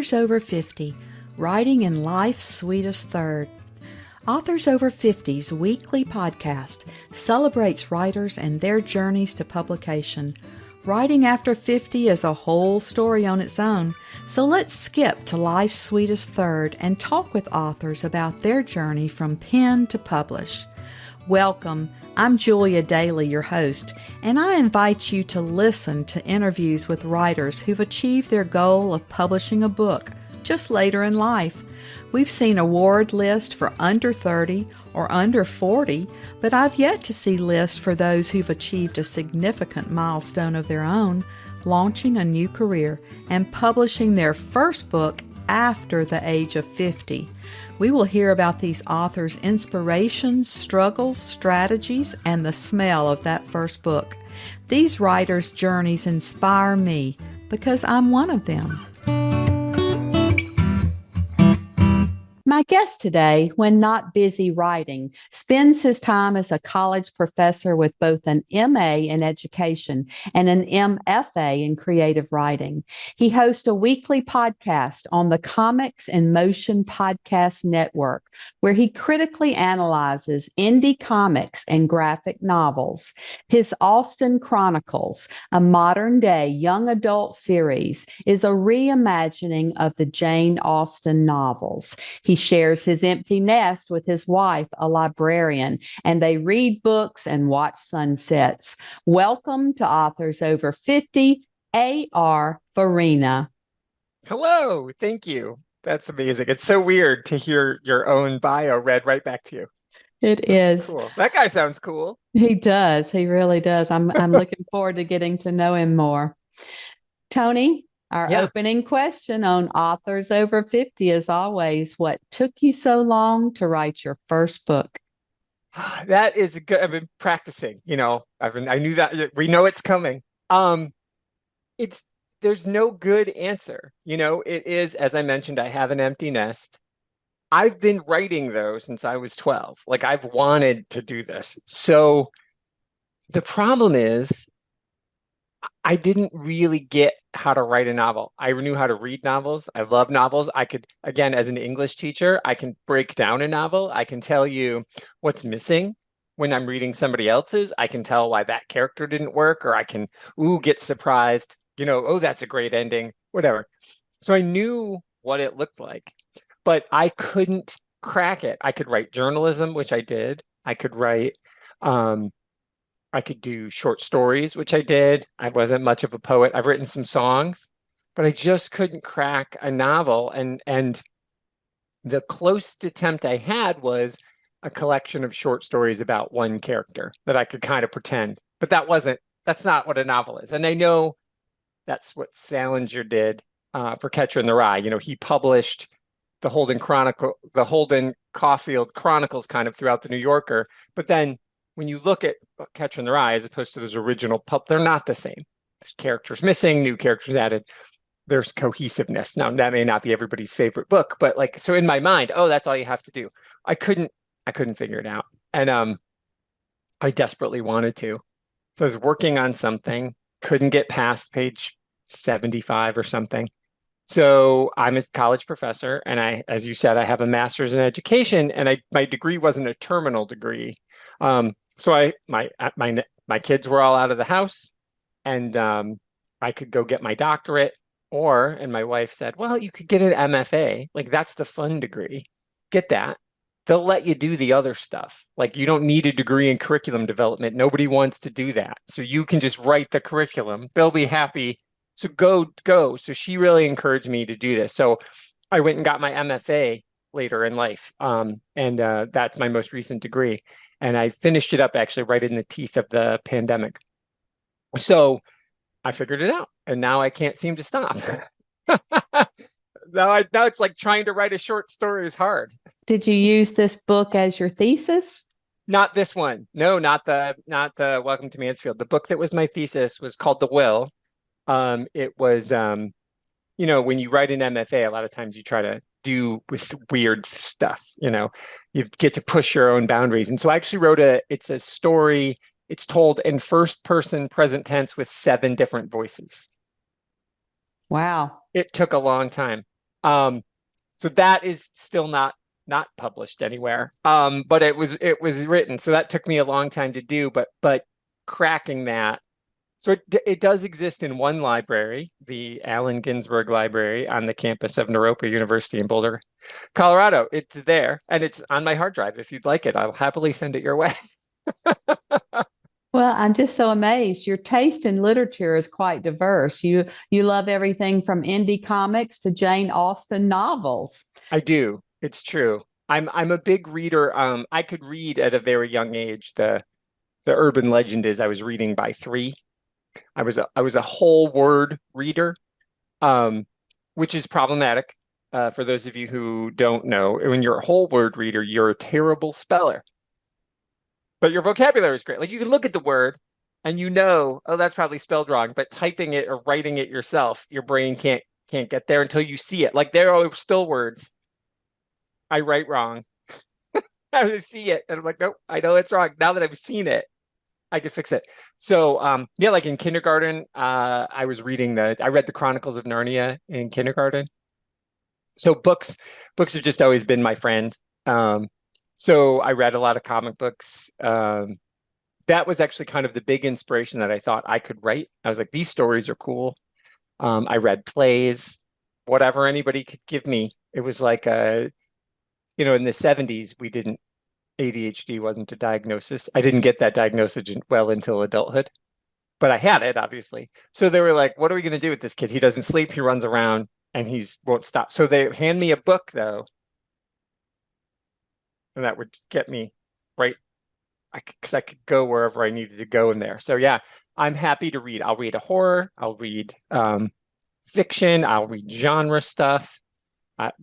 Authors Over 50, Writing in Life's Sweetest Third. Authors Over 50's weekly podcast celebrates writers and their journeys to publication. Writing after 50 is a whole story on its own, so let's skip to life's sweetest third and talk with authors about their journey from pen to publish. Welcome. I'm Julia Daly, your host, and I invite you to listen to interviews with writers who've achieved their goal of publishing a book just later in life. We've seen award lists for under 30 or under 40, but I've yet to see lists for those who've achieved a significant milestone of their own, launching a new career and publishing their first book after the age of 50. We will hear about these authors' inspirations, struggles, strategies, and the smell of that first book. These writers' journeys inspire me because I'm one of them. My guest today, when not busy writing, spends his time as a college professor with both an M.A. in education and an M.F.A. in creative writing. He hosts a weekly podcast on the Comics in Motion Podcast Network, where he critically analyzes indie comics and graphic novels. His Austen Chronicles, a modern-day young adult series, is a reimagining of the Jane Austen novels. He shares his empty nest with his wife, a librarian, and they read books and watch sunsets. Welcome to Authors Over 50, A.R. Farina. Hello, thank you. That's amazing. It's so weird to hear your own bio read right back to you. That's cool. That guy sounds cool. He does. He really does. I'm looking forward to getting to know him more. Tony, our opening question on Authors Over 50, as always, what took you so long to write your first book? That is good. I've been practicing, I knew that we know it's coming. There's no good answer. It is, as I mentioned, I have an empty nest. I've been writing though since I was 12. Like I've wanted to do this. So the problem is I didn't really get how to write a novel. I knew how to read novels. I love novels. I could, again, as an English teacher, I can break down a novel. I can tell you what's missing when I'm reading somebody else's. I can tell why that character didn't work, or I can, get surprised, oh, that's a great ending, whatever. So I knew what it looked like, but I couldn't crack it. I could write journalism, which I did. I could write, I could do short stories, which I did. I wasn't much of a poet. I've written some songs, but I just couldn't crack a novel. And the closest attempt I had was a collection of short stories about one character that I could kind of pretend. But that's not what a novel is. And I know that's what Salinger did for Catcher in the Rye. He published the Holden Caulfield Chronicles kind of throughout the New Yorker. But then when you look at Catcher in the Rye as opposed to those original they're not the same. There's characters missing, new characters added. There's cohesiveness. Now, that may not be everybody's favorite book, but so in my mind, that's all you have to do. I couldn't figure it out. And I desperately wanted to. So I was working on something, couldn't get past page 75 or something. So I'm a college professor, and I, as you said, I have a master's in education, and my degree wasn't a terminal degree. So my kids were all out of the house, and I could go get my doctorate, and my wife said, well, you could get an M.F.A. Like that's the fun degree. Get that. They'll let you do the other stuff. Like you don't need a degree in curriculum development. Nobody wants to do that. So you can just write the curriculum. They'll be happy. So go. So she really encouraged me to do this. So I went and got my M.F.A. later in life. And that's my most recent degree. And I finished it up actually right in the teeth of the pandemic. So I figured it out, and now I can't seem to stop. Now it's like trying to write a short story is hard. Did you use this book as your thesis? Not this one. No, not the Welcome to Mansfield. The book that was my thesis was called The Will. It was, when you write an M.F.A., a lot of times you try to do with weird stuff, you get to push your own boundaries. And so I actually wrote it's a story. It's told in first person present tense with 7 different voices. Wow. It took a long time. So that is still not published anywhere. But it was written, so that took me a long time to do. But cracking that, so it does exist in one library, the Allen Ginsberg Library on the campus of Naropa University in Boulder, Colorado. It's there, and it's on my hard drive. If you'd like it, I'll happily send it your way. Well, I'm just so amazed. Your taste in literature is quite diverse. You love everything from indie comics to Jane Austen novels. I do. It's true. I'm a big reader. I could read at a very young age. The urban legend is I was reading by 3. I was a whole word reader, um, which is problematic. For those of you who don't know, when you're a whole word reader, you're a terrible speller, but your vocabulary is great. Like you can look at the word and oh, that's probably spelled wrong, but typing it or writing it yourself, your brain can't get there until you see it. Like there are still words I write wrong. I see it and I'm like, nope, I know it's wrong. Now that I've seen it, I could fix it. So yeah, like in kindergarten, I read the Chronicles of Narnia in kindergarten. So books have just always been my friend. So I read a lot of comic books. That was actually kind of the big inspiration that I thought I could write. I was like, these stories are cool. I read plays, whatever anybody could give me. It was like in the 70s, ADHD wasn't a diagnosis. I didn't get that diagnosis well until adulthood, but I had it, obviously. So they were like, what are we going to do with this kid? He doesn't sleep, he runs around, and he won't stop. So they hand me a book, though, and that would get me right, because I could go wherever I needed to go in there. So yeah, I'm happy to read. I'll read a horror, I'll read fiction, I'll read genre stuff,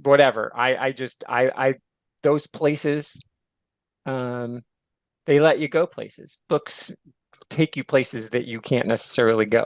whatever. I those places, they let you go places. Books take you places that you can't necessarily go.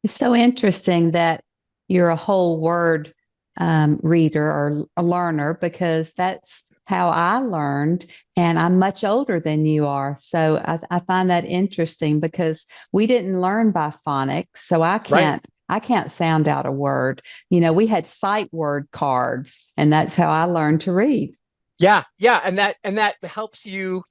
It's so interesting that you're a whole word reader or a learner because that's how I learned, and I'm much older than you are. So I find that interesting because we didn't learn by phonics, so Right. I can't sound out a word. We had sight word cards, and that's how I learned to read. Yeah, yeah, and that helps you.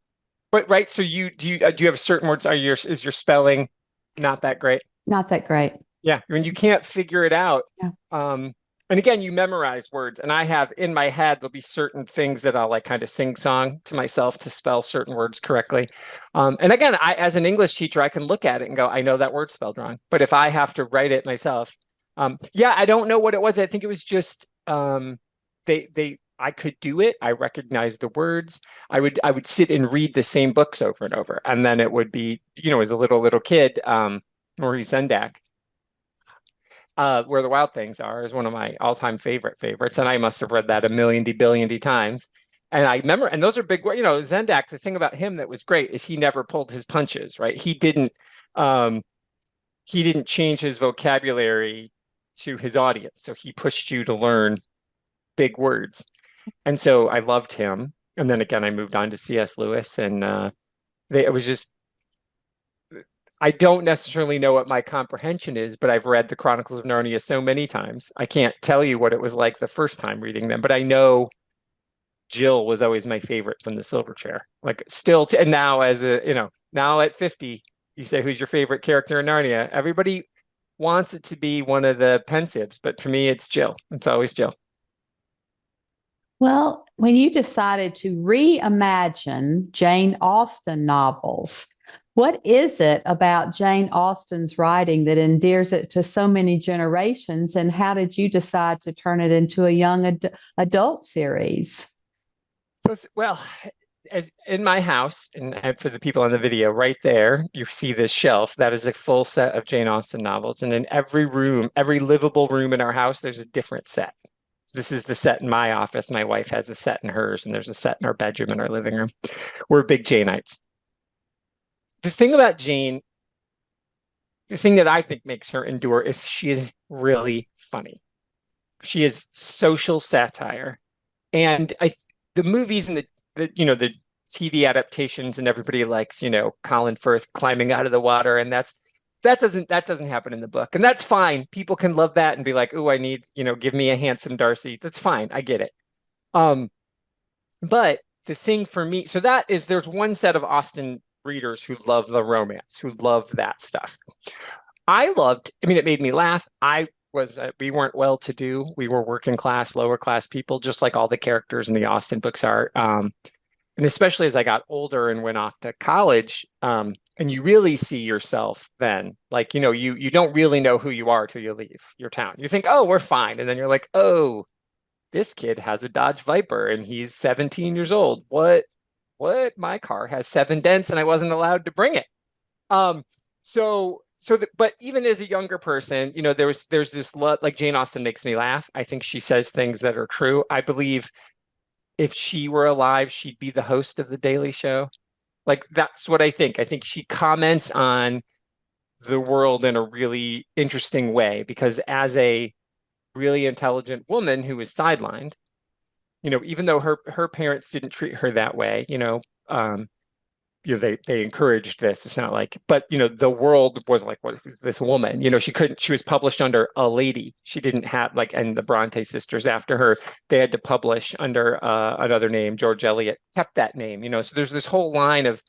But right, so do you have certain words? Is your spelling not that great? Not that great. Yeah, when you can't figure it out. Yeah. And again, you memorize words, and I have in my head there'll be certain things that I'll like kind of sing song to myself to spell certain words correctly. And again, as an English teacher, I can look at it and go, I know that word spelled wrong. But if I have to write it myself, yeah, I don't know what it was. I think it was just I could do it. I recognized the words. I would sit and read the same books over and over, and then it would be, as a little kid, Maurice Sendak. Where the Wild Things Are is one of my all-time favorites, and I must have read that a million billion times. And I remember, and those are big, Zendak. The thing about him that was great is he never pulled his punches, right? He didn't change his vocabulary to his audience, so he pushed you to learn big words, and so I loved him. And then again, I moved on to C.S. Lewis, and it was just I don't necessarily know what my comprehension is, but I've read the Chronicles of Narnia so many times. I can't tell you what it was like the first time reading them, but I know Jill was always my favorite from the Silver Chair. Like still, and now now at 50, you say, who's your favorite character in Narnia? Everybody wants it to be one of the pensives, but for me, it's Jill. It's always Jill. Well, when you decided to reimagine Jane Austen novels, what is it about Jane Austen's writing that endears it to so many generations? And how did you decide to turn it into a young adult series? Well, as in my house, and for the people on the video, right there, you see this shelf. That is a full set of Jane Austen novels. And in every room, every livable room in our house, there's a different set. This is the set in my office. My wife has a set in hers, and there's a set in our bedroom and our living room. We're big Janeites. The thing about Jane, the thing that I think makes her endure is she is really funny. She is social satire. And the movies and the TV adaptations, and everybody likes, Colin Firth climbing out of the water. And that doesn't happen in the book. And that's fine. People can love that and be like, "Oh, I need, give me a handsome Darcy." That's fine. I get it. Um, but the thing for me, so there's one set of Austen readers who love the romance, who love that stuff. It made me laugh. We weren't well-to-do. We were working class, lower class people, just like all the characters in the Austen books are. And especially as I got older and went off to college, and you really see yourself then, like, you don't really know who you are till you leave your town. You think, oh, we're fine. And then you're like, oh, this kid has a Dodge Viper and he's 17 years old. What? My car has 7 dents and I wasn't allowed to bring it. Um, but even as a younger person, there's this like Jane Austen makes me laugh. I think she says things that are true. I believe if she were alive, she'd be the host of The Daily Show. Like, that's what I think. I think she comments on the world in a really interesting way because as a really intelligent woman who was sidelined, even though her parents didn't treat her that way, they encouraged this. It's not like, but the world was like, what is this woman? She was published under a lady. She didn't have and the Bronte sisters after her, they had to publish under another name. George Eliot kept that name, so there's this whole line of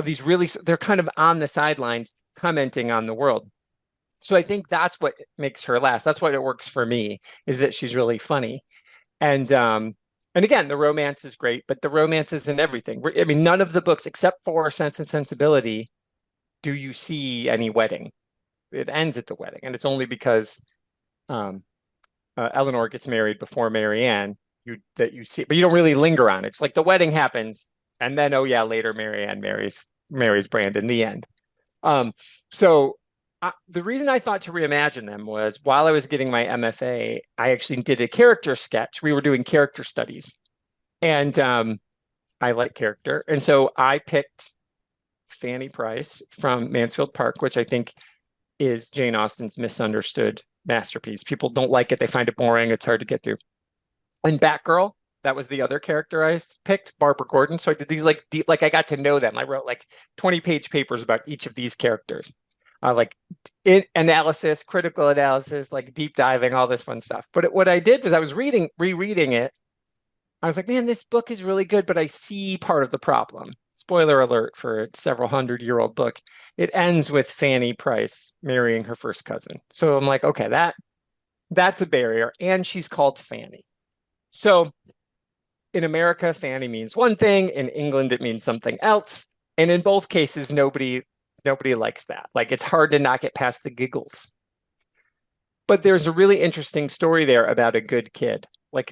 these really, they're kind of on the sidelines commenting on the world. So I think that's what makes her last. That's why it works for me, is that she's really funny. And again, the romance is great, but the romance isn't everything. I mean, none of the books, except for Sense and Sensibility, do you see any wedding. It ends at the wedding, and it's only because Eleanor gets married before Marianne that you see, but you don't really linger on it. It's like the wedding happens, and then, oh yeah, later Marianne marries Brandon. The end. So the reason I thought to reimagine them was while I was getting my M.F.A, I actually did a character sketch. We were doing character studies, and I like character. And so I picked Fanny Price from Mansfield Park, which I think is Jane Austen's misunderstood masterpiece. People don't like it. They find it boring. It's hard to get through. And Batgirl, that was the other character I picked, Barbara Gordon. So I did these deep, I got to know them. I wrote 20-page papers about each of these characters. Analysis, critical analysis, deep diving, all this fun stuff. But what I did was I was rereading it. I was like, man, this book is really good, but I see part of the problem. Spoiler alert for a several 100-year-old book. It ends with Fanny Price marrying her first cousin. So I'm like, okay, that's a barrier. And she's called Fanny. So in America, Fanny means one thing. In England, it means something else. And in both cases, nobody likes that. It's hard to not get past the giggles. But there's a really interesting story there about a good kid.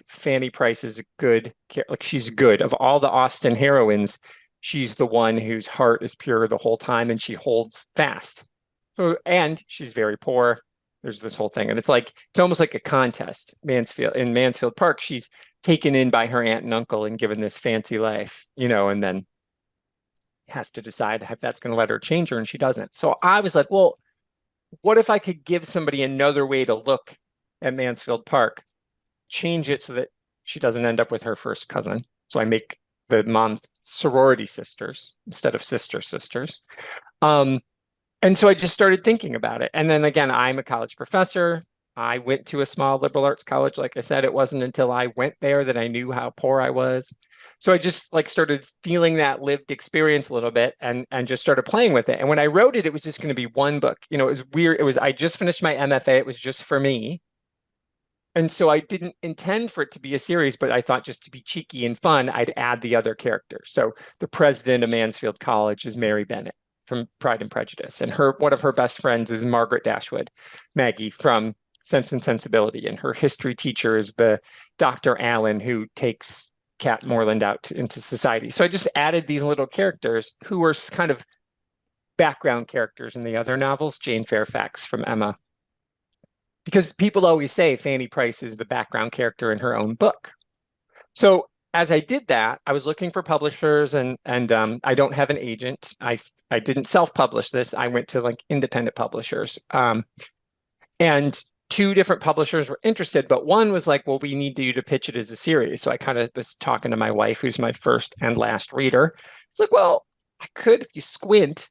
Fanny Price is a good, she's good. Of all the Austen heroines, she's the one whose heart is pure the whole time and she holds fast. So, and she's very poor. There's this whole thing. And it's almost like a contest. In Mansfield Park, she's taken in by her aunt and uncle and given this fancy life, and then has to decide if that's going to let her change her, and she doesn't. So I was like, well, what if I could give somebody another way to look at Mansfield Park, change it so that she doesn't end up with her first cousin. So I make the mom's sorority sisters instead of sisters. And so I just started thinking about it. And then again, I'm a college professor. I went to a small liberal arts college. Like I said, it wasn't until I went there that I knew how poor I was. So I just started feeling that lived experience a little bit and just started playing with it. And when I wrote it, it was just going to be one book. It was weird. I just finished my MFA. It was just for me. And so I didn't intend for it to be a series, but I thought just to be cheeky and fun, I'd add the other characters. So the president of Mansfield College is Mary Bennet from Pride and Prejudice. And one of her best friends is Margaret Dashwood, Maggie from Sense and Sensibility. And her history teacher is the Dr. Allen who takes Cat Morland out into society. So I just added these little characters who were kind of background characters in the other novels, Jane Fairfax from Emma. Because people always say Fanny Price is the background character in her own book. So as I did that, I was looking for publishers and I don't have an agent. I didn't self-publish this. I went to independent publishers. And 2 different publishers were interested, but one was like, well, we need you to pitch it as a series. So I kind of was talking to my wife, who's my first and last reader. It's like, well, I could, if you squint,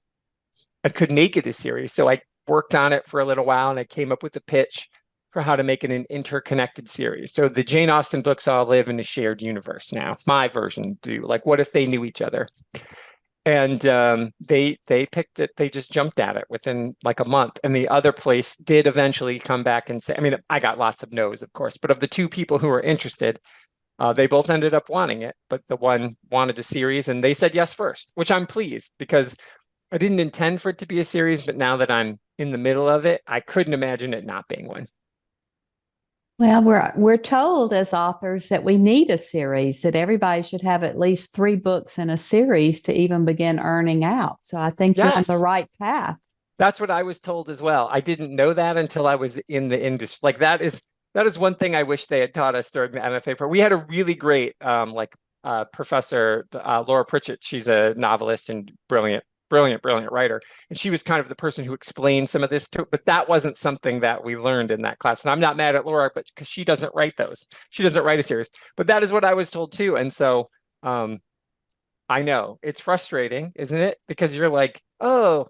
I could make it a series. So I worked on it for a little while, and I came up with a pitch for how to make it an interconnected series. So the Jane Austen books all live in a shared universe now. My version do. Like, what if they knew each other? And they picked it. They just jumped at it within like a month. And the other place did eventually come back and say, I mean, I got lots of no's, of course, but of the two people who were interested, they both ended up wanting it. But the one wanted a series, and they said yes first, which I'm pleased because I didn't intend for it to be a series. But now that I'm in the middle of it, I couldn't imagine it not being one. Well, we're told as authors that we need a series, that everybody should have at least 3 books in a series to even begin earning out. So I think you're on the Yes, right path. that's what I was told as well. I didn't know that until I was in the industry. Like that is one thing I wish they had taught us during the M.F.A. program. We had a really great professor, Laura Pritchett. She's a novelist and brilliant, brilliant, brilliant writer. And she was kind of the person who explained some of this too. But that wasn't something that we learned in that class. And I'm not mad at Laura, but because she doesn't write those. She doesn't write a series. But that is what I was told too. And so I know it's frustrating, isn't it? Because you're like, oh,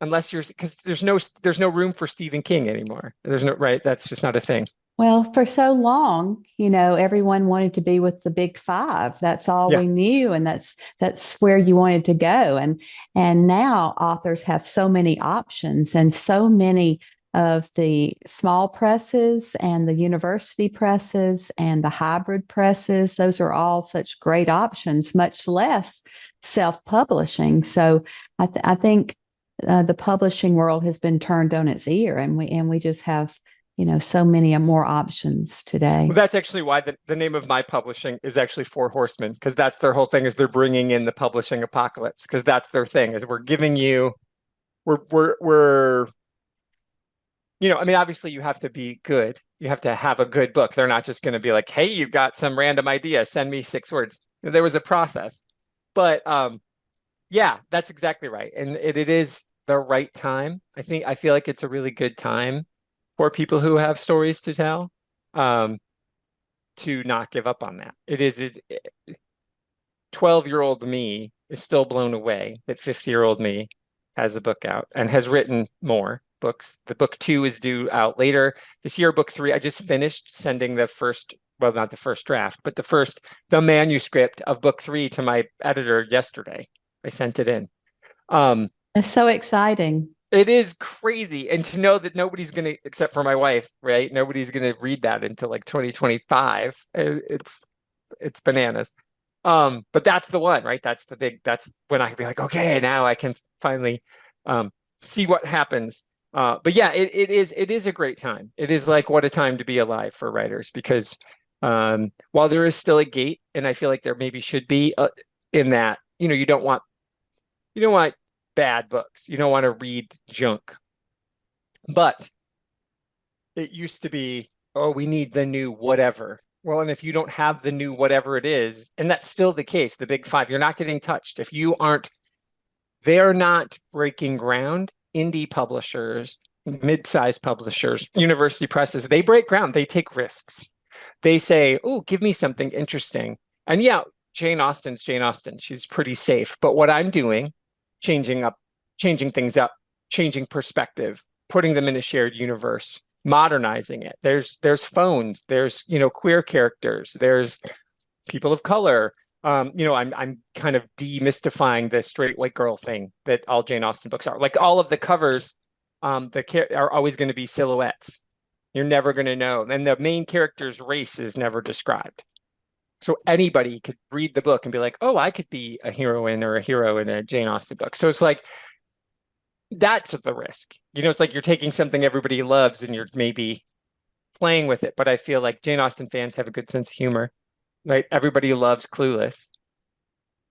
unless you're because there's no room for Stephen King anymore. There's no right. That's just not a thing. Well, for so long, everyone wanted to be with the big 5. That's all Yeah. we knew, and that's where you wanted to go. And now authors have so many options, and so many of the small presses and the university presses and the hybrid presses. Those are all such great options, much less self-publishing. So I think the publishing world has been turned on its ear, and we just have so many more options today. Well, that's actually why the name of my publishing is actually Four Horsemen, because that's their whole thing is they're bringing in the publishing apocalypse, because that's their thing is we're giving you we're I mean, obviously you have to be good. You have to have a good book. They're not just going to be like, hey, you've got some random idea, send me 6 words. There was a process. But yeah, that's exactly right. And it is the right time. I feel like it's a really good time for people who have stories to tell, to not give up on that. 12-year-old me is still blown away that 50-year-old me has a book out and has written more books. The book 2 is due out later this year. Book 3, I just finished sending the first, well, not the first draft, but the manuscript of book 3 to my editor yesterday. I sent it in. It's so exciting. It is crazy. And to know that nobody's going to, except for my wife, right? Nobody's going to read that until like 2025. It's bananas. But that's the one, right? That's when I can be like, okay, now I can finally see what happens. But yeah, it is a great time. It is like, what a time to be alive for writers, because while there is still a gate, and I feel like there maybe should be in that, you don't want bad books. You don't want to read junk. But it used to be, oh, we need the new whatever. Well, and if you don't have the new whatever it is, and that's still the case, the big 5, you're not getting touched. If you aren't, they're not breaking ground. Indie publishers, mid-sized publishers, university presses, they break ground. They take risks. They say, oh, give me something interesting. And yeah, Jane Austen's Jane Austen. She's pretty safe. But what I'm doing, changing things up, changing perspective, putting them in a shared universe, modernizing it. There's phones, there's queer characters, there's people of color. I'm kind of demystifying the straight white girl thing that all Jane Austen books are. Like all of the covers, are always going to be silhouettes. You're never going to know, and the main character's race is never described. So anybody could read the book and be like, oh, I could be a heroine or a hero in a Jane Austen book. So it's like, that's the risk. It's like you're taking something everybody loves and you're maybe playing with it. But I feel like Jane Austen fans have a good sense of humor, right? Everybody loves Clueless.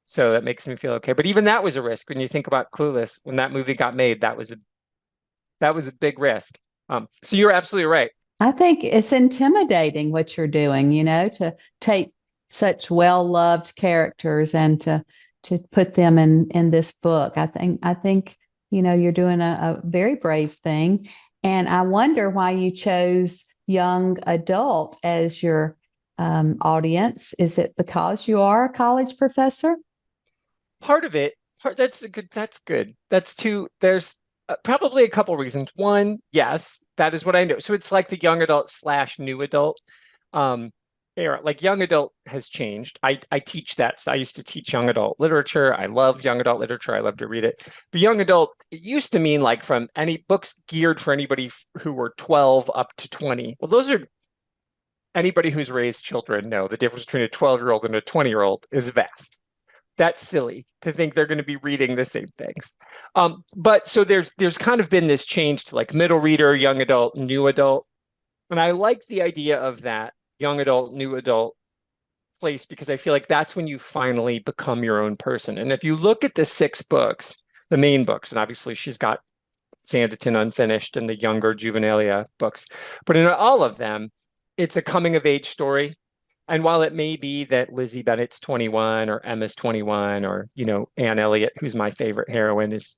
So that makes me feel okay. But even that was a risk. When you think about Clueless, when that movie got made, that was a big risk. So you're absolutely right. I think it's intimidating what you're doing, to take such well-loved characters and to put them in this book. I think you're doing a very brave thing. And I wonder why you chose young adult as your audience. Is it because you are a college professor? Part of it, that's good. That's two. Probably a couple reasons. One, yes, that is what I know. So it's like the young adult slash new adult um, era. Like young adult has changed. I teach that. So I used to teach young adult literature. I love young adult literature. I love to read it. But young adult, it used to mean like from any books geared for anybody who were 12 up to 20. Well, those are anybody who's raised children know the difference between a 12-year-old and a 20-year-old is vast. That's silly to think they're going to be reading the same things. But so there's kind of been this change to like middle reader, young adult, new adult. And I like the idea of that young adult, new adult place because I feel like that's when you finally become your own person. And if you look at the 6 books, the main books, and obviously she's got Sanditon Unfinished and the younger Juvenilia books, but in all of them, it's a coming of age story. And while it may be that Lizzie Bennett's 21 or Emma's 21 or, Anne Elliot, who's my favorite heroine, is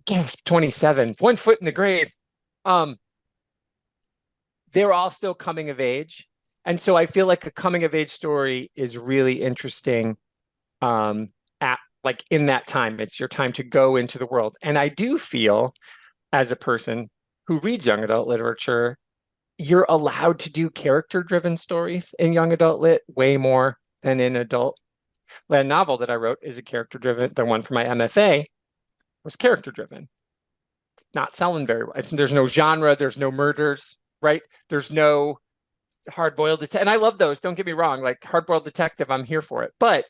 gasp 27, one foot in the grave. They're all still coming of age. And so I feel like a coming of age story is really interesting at like in that time. It's your time to go into the world. And I do feel as a person who reads young adult literature, you're allowed to do character-driven stories in young adult lit way more than in adult. The novel that I wrote is a character-driven. The one for my M.F.A. was character-driven. It's not selling very well. There's no genre. There's no murders, right? There's no hard-boiled detective. And I love those. Don't get me wrong. Like hard-boiled detective, I'm here for it. But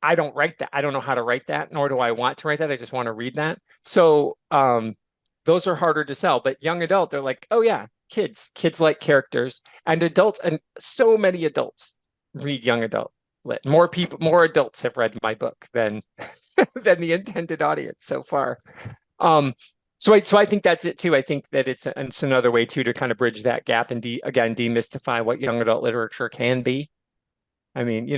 I don't write that. I don't know how to write that, nor do I want to write that. I just want to read that. So those are harder to sell. But young adult, they're like, oh yeah, kids like characters, and adults, and so many adults read young adult lit. More adults have read my book than than the intended audience so far. So I think that's it too. I think that it's another way too to kind of bridge that gap and again demystify what young adult literature can be. I mean,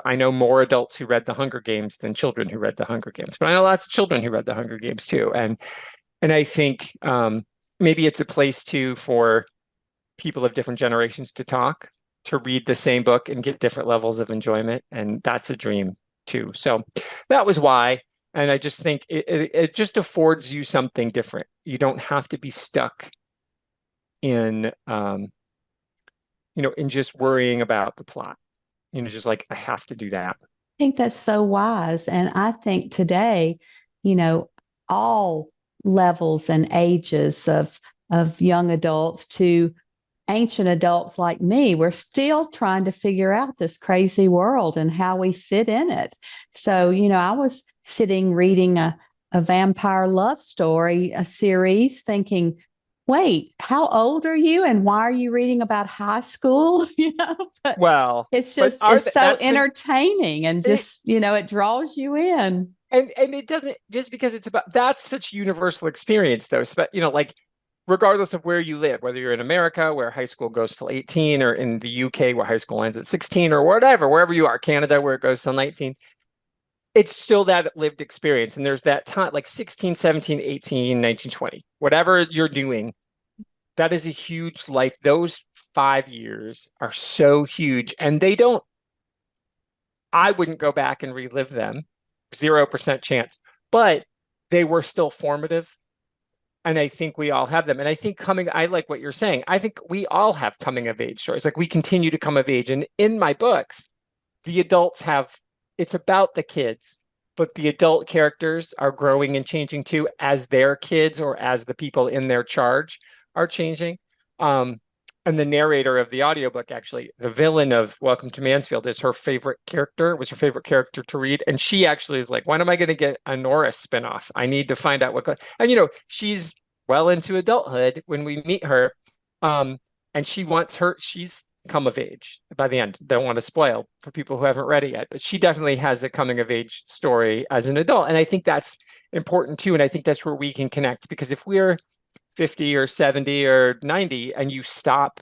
I know more adults who read The Hunger Games than children who read The Hunger Games, but I know lots of children who read The Hunger Games too. And I think maybe it's a place too for people of different generations to talk, to read the same book and get different levels of enjoyment. And that's a dream too. So that was why. And I just think it just affords you something different. You don't have to be stuck in, in just worrying about the plot. Just like, I have to do that. I think that's so wise. And I think today, all levels and ages of young adults to ancient adults like me, we're still trying to figure out this crazy world and how we fit in it. So, I was sitting reading a vampire love story, a series, thinking, wait, how old are you and why are you reading about high school? But well, it's just it's so entertaining and just, it draws you in. And it doesn't, just because it's about, that's such universal experience though. But like regardless of where you live, whether you're in America where high school goes till 18 or in the UK where high school ends at 16 or whatever, wherever you are, Canada where it goes till 19, it's still that lived experience. And there's that time like 16, 17, 18, 19, 20, whatever you're doing, that is a huge life. Those 5 years are so huge, and I wouldn't go back and relive them. 0% chance, but they were still formative. And I think we all have them. And I think I like what you're saying. I think we all have coming of age stories. Like we continue to come of age. And in my books, the adults it's about the kids, but the adult characters are growing and changing too as their kids or as the people in their charge are changing. And the narrator of the audiobook, actually, the villain of Welcome to Mansfield was her favorite character to read. And she actually is like, when am I going to get a Norris spinoff? I need to find out and she's well into adulthood when we meet her. And she's come of age by the end. Don't want to spoil for people who haven't read it yet, but she definitely has a coming of age story as an adult. And I think that's important too. And I think that's where we can connect, because if we're 50 or 70 or 90 and you stop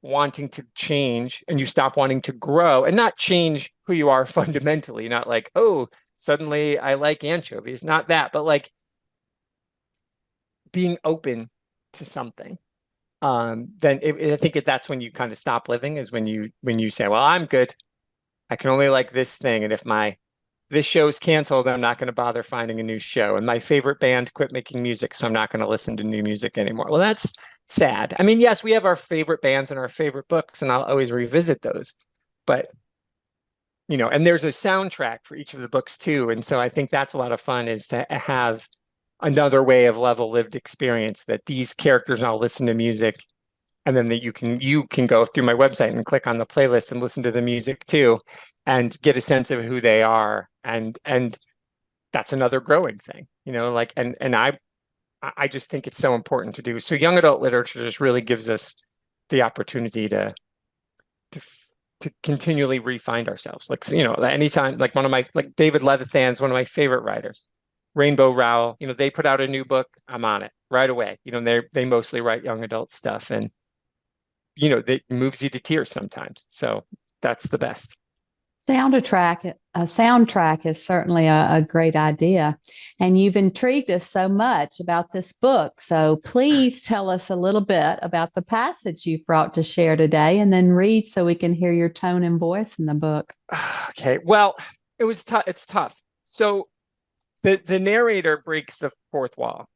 wanting to change and you stop wanting to grow and not change who you are fundamentally, not like, oh, suddenly I like anchovies, not that, but like being open to something, then I think that's when you kind of stop living, is when you say, well, I'm good. I can only like this thing. And if my this show's canceled, I'm not going to bother finding a new show. And my favorite band quit making music, so I'm not going to listen to new music anymore. Well, that's sad. I mean, yes, we have our favorite bands and our favorite books, and I'll always revisit those. But, and there's a soundtrack for each of the books too. And so I think that's a lot of fun, is to have another way of level lived experience, that these characters all listen to music, and then that you can go through my website and click on the playlist and listen to the music too, and get a sense of who they are. And that's another growing thing, like, and I just think it's so important to do. So young adult literature just really gives us the opportunity to continually refine ourselves. Like, anytime, like like David Levithan's one of my favorite writers, Rainbow Rowell, they put out a new book, I'm on it right away. They mostly write young adult stuff, and that moves you to tears sometimes. So that's the best. A soundtrack is certainly a great idea. And you've intrigued us so much about this book. So please tell us a little bit about the passage you've brought to share today, and then read so we can hear your tone and voice in the book. Okay. Well, it's tough. So the narrator breaks the fourth wall.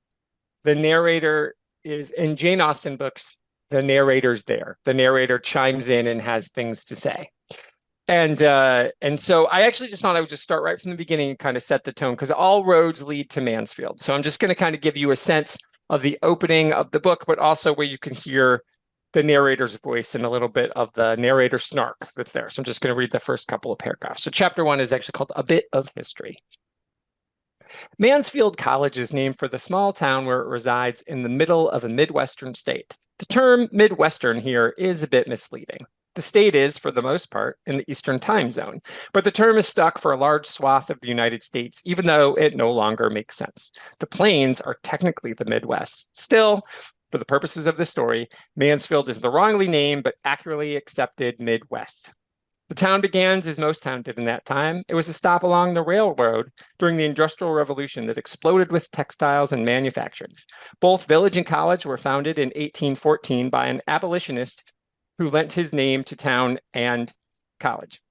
The narrator is, in Jane Austen books, the narrator's there. The narrator chimes in and has things to say. And so I actually just thought I would just start right from the beginning and kind of set the tone, because all roads lead to Mansfield. So I'm just going to kind of give you a sense of the opening of the book, but also where you can hear the narrator's voice and a little bit of the narrator snark that's there. So I'm just going to read the first couple of paragraphs. So chapter 1 is actually called A Bit of History. Mansfield College is named for the small town where it resides in the middle of a Midwestern state. The term Midwestern here is a bit misleading. The state is, for the most part, in the Eastern time zone, but the term is stuck for a large swath of the United States, even though it no longer makes sense. The plains are technically the Midwest. Still, for the purposes of this story, Mansfield is the wrongly named but accurately accepted Midwest. The town began as most towns did in that time. It was a stop along the railroad during the Industrial Revolution that exploded with textiles and manufacturing. Both village and college were founded in 1814 by an abolitionist who lent his name to town and college.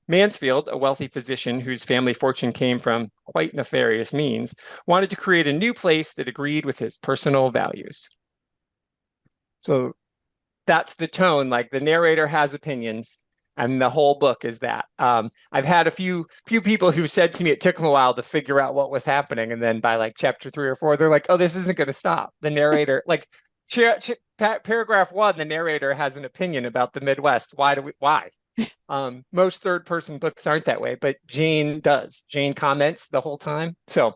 Mansfield, a wealthy physician whose family fortune came from quite nefarious means, wanted to create a new place that agreed with his personal values. So that's the tone. Like, the narrator has opinions, and the whole book is that. I've had a few people who said to me it took them a while to figure out what was happening, and then by like chapter 3 or 4, they're like, "Oh, this isn't going to stop." The narrator, like, paragraph 1, the narrator has an opinion about the Midwest. Why? Most third-person books aren't that way, but Jane does. Jane comments the whole time. So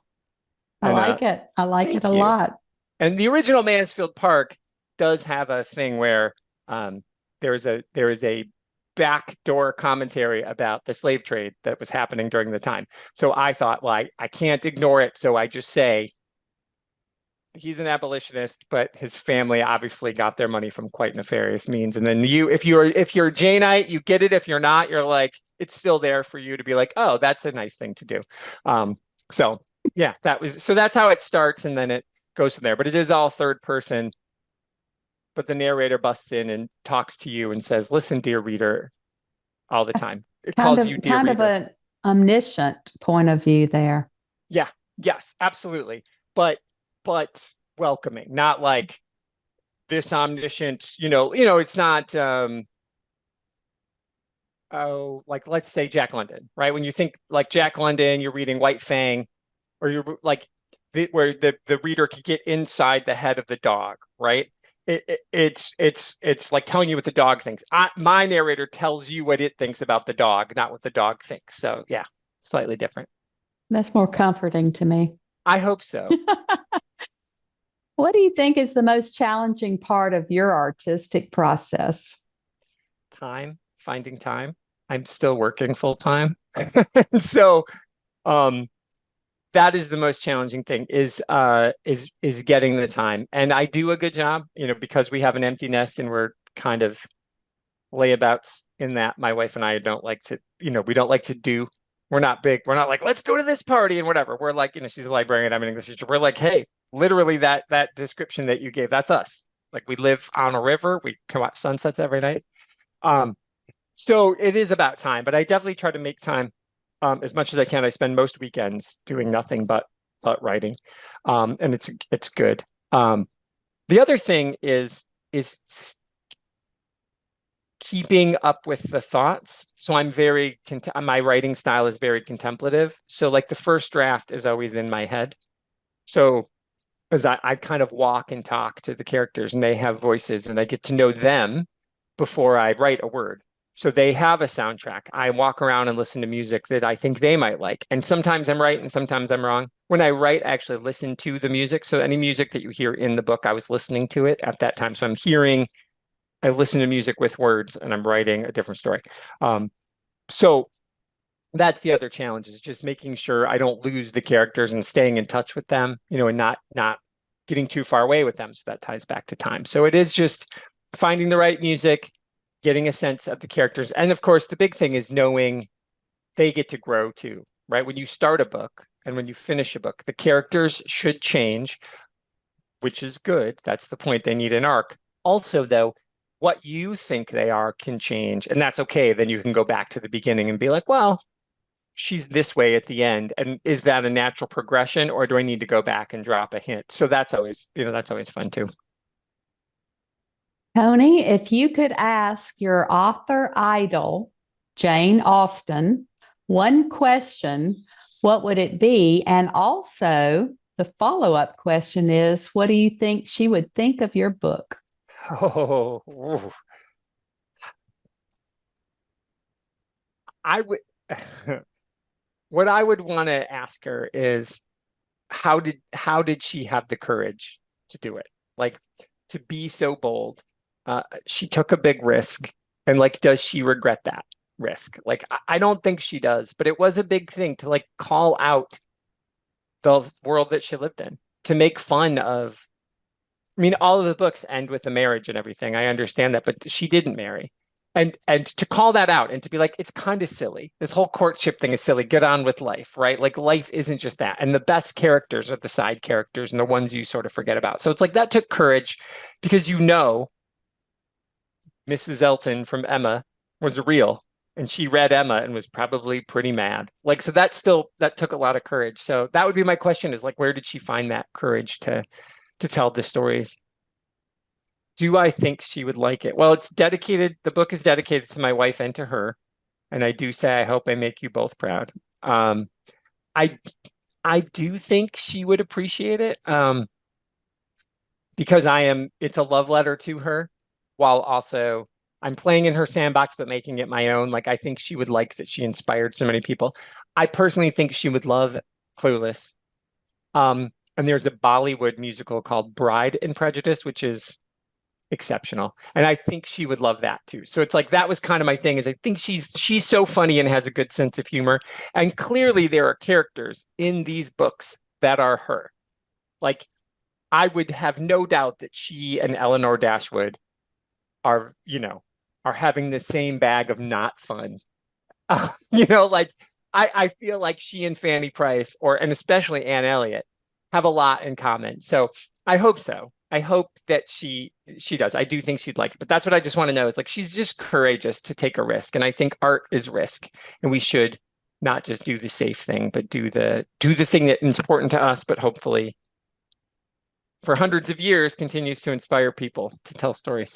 I like it. I like it a lot. And the original Mansfield Park does have a thing where there is a backdoor commentary about the slave trade that was happening during the time. So I thought, well, I can't ignore it, so I just say he's an abolitionist, but his family obviously got their money from quite nefarious means. And then if you're Janeite, you get it. If you're not, you're like, it's still there for you to be like, oh, that's a nice thing to do. So yeah, that's how it starts, and then it goes from there. But it is all third person. But the narrator busts in and talks to you and says, "Listen, dear reader," all the time. It calls you dear reader. Kind of an omniscient point of view there. Yeah. Yes, absolutely. But welcoming, not like this omniscient, it's not like, let's say Jack London, right? When you think like Jack London, you're reading White Fang, or you're like where the reader could get inside the head of the dog, right? It's like telling you what the dog thinks. My narrator tells you what it thinks about the dog, not what the dog thinks. So yeah, slightly different. That's more comforting to me. I hope so. What do you think is the most challenging part of your artistic process? Finding time. I'm still working full time. So that is the most challenging thing, is getting the time. And I do a good job, because we have an empty nest and we're kind of layabouts in that. My wife and I don't like to, we don't like to do, we're not big. We're not like, let's go to this party and whatever. We're like, she's a librarian, I'm an English teacher. We're like, hey, literally that description that you gave, that's us. Like, we live on a river. We can watch sunsets every night. So it is about time, but I definitely try to make time as much as I can. I spend most weekends doing nothing but writing, and it's good. The other thing is keeping up with the thoughts. So I'm my writing style is very contemplative. So like the first draft is always in my head. So as I kind of walk and talk to the characters and they have voices and I get to know them before I write a word. So they have a soundtrack. I walk around and listen to music that I think they might like. And sometimes I'm right and sometimes I'm wrong. When I write, I actually listen to the music. So any music that you hear in the book, I was listening to it at that time. So I listen to music with words and I'm writing a different story. So that's the other challenge, is just making sure I don't lose the characters and staying in touch with them, and not getting too far away with them. So that ties back to time. So it is just finding the right music, getting a sense of the characters. And of course, the big thing is knowing they get to grow too, right? When you start a book and when you finish a book, the characters should change, which is good. That's the point. They need an arc. Also, though, what you think they are can change, and that's okay. Then you can go back to the beginning and be like, well, she's this way at the end. And is that a natural progression, or do I need to go back and drop a hint? So that's always fun too. Tony, if you could ask your author idol, Jane Austen, one question, what would it be? And also, the follow-up question is, what do you think she would think of your book? Oh, I would. What I would want to ask her is, how did she have the courage to do it? Like, to be so bold. She took a big risk, and like, does she regret that risk? Like, I don't think she does, but it was a big thing to like call out the world that she lived in, to make fun of. I mean, all of the books end with a marriage and everything. I understand that, but she didn't marry. And to call that out and to be like, it's kind of silly. This whole courtship thing is silly. Get on with life, right? Like, life isn't just that. And the best characters are the side characters and the ones you sort of forget about. So it's like that took courage, because Mrs. Elton from Emma was real, and she read Emma and was probably pretty mad. Like, so that took a lot of courage. So that would be my question, is like, where did she find that courage to tell the stories? Do I think she would like it? Well, the book is dedicated to my wife and to her. And I do say, I hope I make you both proud. I I do think she would appreciate it, because it's a love letter to her, while also I'm playing in her sandbox, but making it my own. Like, I think she would like that she inspired so many people. I personally think she would love Clueless. And there's a Bollywood musical called Bride and Prejudice, which is exceptional. And I think she would love that too. So it's like, that was kind of my thing, is I think she's so funny and has a good sense of humor. And clearly there are characters in these books that are her. Like, I would have no doubt that she and Eleanor Dashwood are, are having the same bag of not fun. Like, I feel like she and Fanny Price, and especially Anne Elliot, have a lot in common. So I hope so. I hope that she does. I do think she'd like it, but that's what I just want to know, is like, she's just courageous to take a risk. And I think art is risk, and we should not just do the safe thing, but do the thing that is important to us, but hopefully for hundreds of years continues to inspire people to tell stories.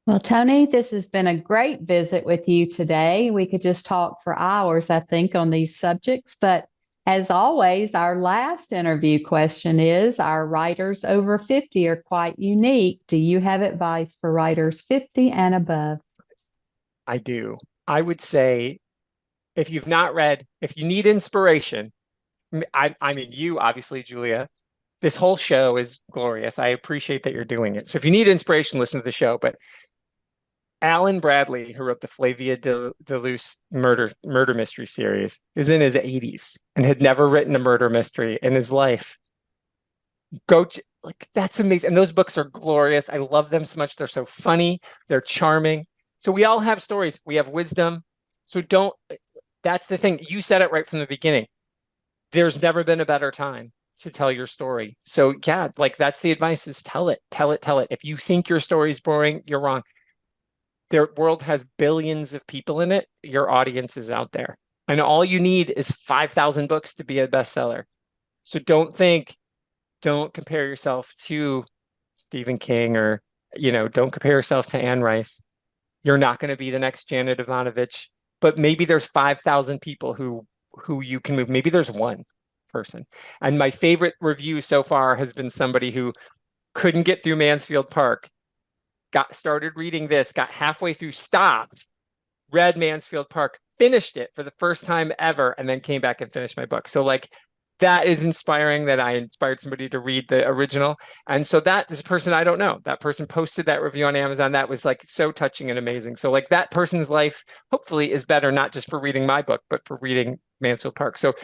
Well, Tony, this has been a great visit with you today. We could just talk for hours, I think, on these subjects. But as always, our last interview question is, our writers over 50 are quite unique. Do you have advice for writers 50 and above? I do. I would say, if you need inspiration, I mean, you obviously, Julia, this whole show is glorious. I appreciate that you're doing it. So if you need inspiration, listen to the show. But Alan Bradley, who wrote the Flavia de Luce murder mystery series, is in his 80s and had never written a murder mystery in his life. That's amazing. And those books are glorious. I love them so much. They're so funny. They're charming. So we all have stories. We have wisdom. So that's the thing. You said it right from the beginning. There's never been a better time to tell your story. So yeah, like, that's the advice, is tell it. If you think your story is boring, you're wrong. Their world has billions of people in it. Your audience is out there. And all you need is 5,000 books to be a bestseller. So don't compare yourself to Stephen King or, don't compare yourself to Anne Rice. You're not going to be the next Janet Ivanovich, but maybe there's 5,000 people who you can move. Maybe there's one person. And my favorite review so far has been somebody who couldn't get through Mansfield Park, got started reading this, got halfway through, stopped, read Mansfield Park, finished it for the first time ever, and then came back and finished my book. So like that is inspiring, that I inspired somebody to read the original. And so that is a person I don't know. That person posted that review on Amazon. That was like so touching and amazing. So like that person's life hopefully is better, not just for reading my book, but for reading Mansfield Park. So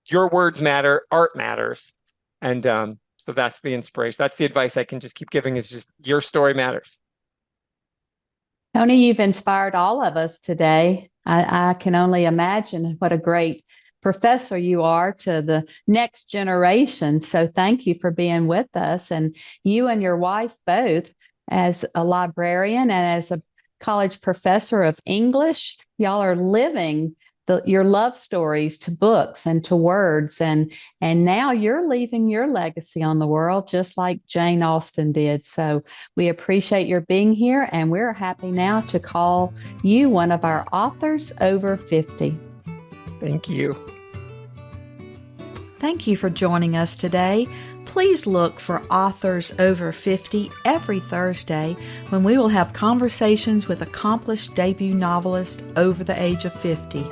your words matter, art matters. And so that's the inspiration. That's the advice I can just keep giving, is just your story matters. Tony, you've inspired all of us today. I can only imagine what a great professor you are to the next generation. So thank you for being with us. And you and your wife both, as a librarian and as a college professor of English, y'all are living your love stories to books and to words. And now you're leaving your legacy on the world, just like Jane Austen did. So we appreciate your being here, and we're happy now to call you one of our authors over 50. Thank you. Thank you for joining us today. Please look for Authors Over 50 every Thursday, when we will have conversations with accomplished debut novelists over the age of 50.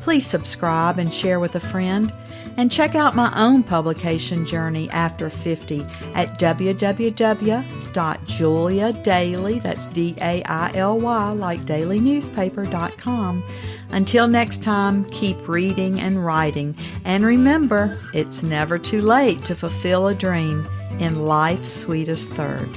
Please subscribe and share with a friend, and check out my own publication journey after 50 at www.juliadaily, that's DAILY, like dailynewspaper.com. Until next time, keep reading and writing, and remember, it's never too late to fulfill a dream in life's sweetest third.